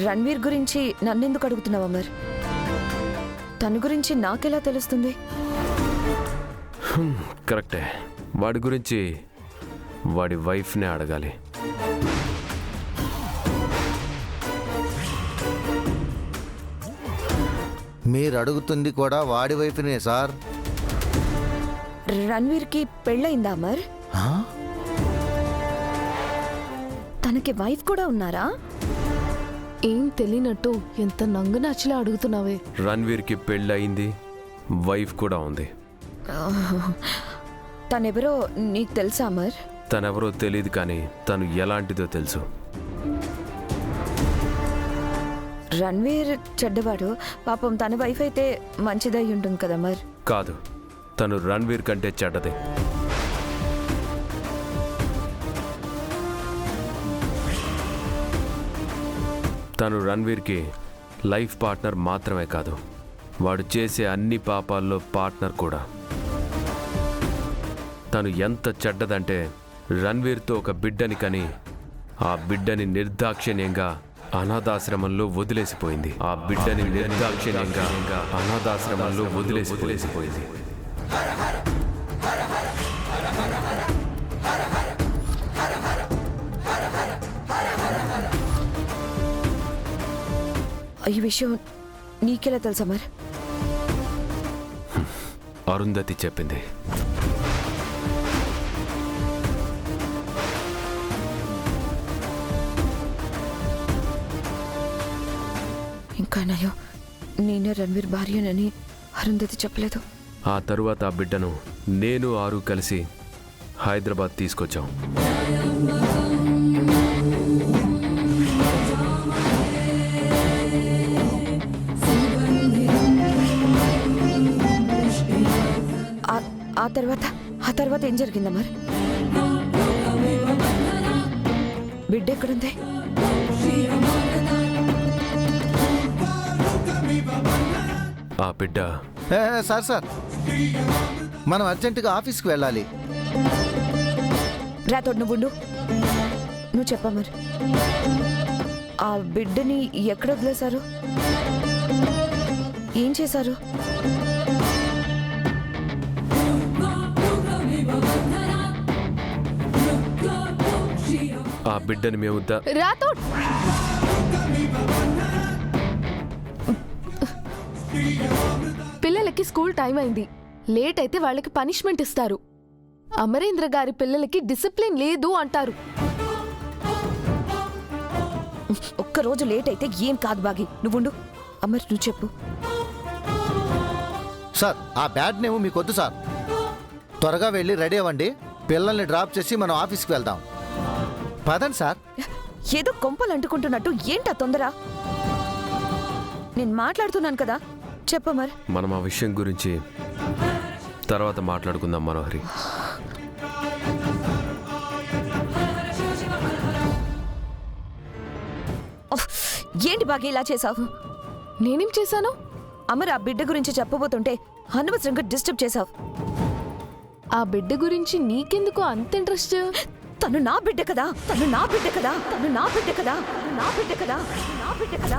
రణ్వీర్ గురించి నన్నెందుకు అడుగుతున్నావు అమర్? తన గురించి నాకెలా తెలుస్తుంది? కరెక్టే, వాడి గురించి వాడి వైఫ్నే అడగాలి. మీరు అడుగుతుంది కూడా వాడి వైపునే సార్. రణ్వీర్కి పెళ్ళయిందా అమర్? తనకి వైఫ్ కూడా ఉన్నారా? ఏం తెలియనట్టు ఎంత నంగనాచిలా అడుగుతున్నావే. రణ్వీర్కి పెళ్ళయింది, వైఫ్ కూడా ఉంది. తనెవరో నీకు తెలుసా అమర్? తనెవరో తెలియదు, కానీ తను ఎలాంటిదో తెలుసు. రణ్వీర్ చెడ్డవాడు, పాపం తన వైఫ్ అయితే మంచిదై ఉంటుంది కదా అమర్. కాదు, తను రణ్వీర్ కంటే చెడ్డదే. తను రణ్వీర్కి లైఫ్ పార్ట్నర్ మాత్రమే కాదు, వాడు చేసే అన్ని పాపాల్లో పార్ట్నర్ కూడా. తను ఎంత చెడ్డదంటే రణ్వీర్తో ఒక బిడ్డని కని ఆ బిడ్డని నిర్దాక్షిణ్యంగా అనాథాశ్రమంలో వదిలేసిపోయింది. ఆ బిడ్డని నిర్దాక్షిణ్యంగా అనాథాశ్రమంలో వదిలేసిపోయింది. ఈ విషయం నీకెలా తెలుసా మరి? అరుంధతి చెప్పింది. ఇంకా నయ్యో, నేనే రణ్వీర్ భార్యనని అరుంధతి చెప్పలేదు. ఆ తరువాత ఆ బిడ్డను నేను ఆరు కలిసి హైదరాబాద్ తీసుకొచ్చాం. ఆ తర్వాత ఏం జరిగిందా మరి? బిడ్డ ఎక్కడుంది? ఆ బిడ్డ సార్ మనం అర్జెంటుగా ఆఫీస్కి వెళ్ళాలి. రాతోడు నువ్వు చెప్పా మరి. ఆ బిడ్డని ఎక్కడ వదిలేశారు? ఏం చేశారు? ఆ బిడ్డని మేము రాతోడ్, పిల్లలకి స్కూల్ టైం అయింది. లేట్ అయితే వాళ్ళకి పనిష్మెంట్ ఇస్తారు. అమరేంద్ర గారి పిల్లలకి డిసిప్లిన్ లేదు అంటారు. ఒక్కరోజు లేట్ అయితే ఏం కాదు బాగి. నువ్వుండు అమర్, నువ్వు చెప్పు. సార్, ఆ బ్యాడ్ నేమ్ మీకు వద్దు సార్. త్వరగా వెళ్ళి రెడీ అవ్వండి. పిల్లల్ని డ్రాప్ చేసి మనం ఆఫీస్కి వెళ్దాం. పదండి సార్. ఏదో కొంపలు అంటుకుంటున్నట్టు ఏంటా తొందర? నేను మాట్లాడుతున్నాను కదా, చెప్పమర్. మనం ఆ విషయం గురించి తర్వాత మాట్లాడుకుందాం మనోహరి. ఏంటి బాగా ఇలా చేసావు? నేనేం చేశాను? అమర్ ఆ బిడ్డ గురించి చెప్పబోతుంటే అనవసరంగా డిస్టర్బ్ చేసావు. ఆ బిడ్డ గురించి నీకెందుకు అంత ఇంట్రెస్ట్? తను నా బిడ్డ కదా, తను నా బిడ్డ కదా, తను నా బిడ్డ కదా, నా బిడ్డ కదా, నా బిడ్డ కదా.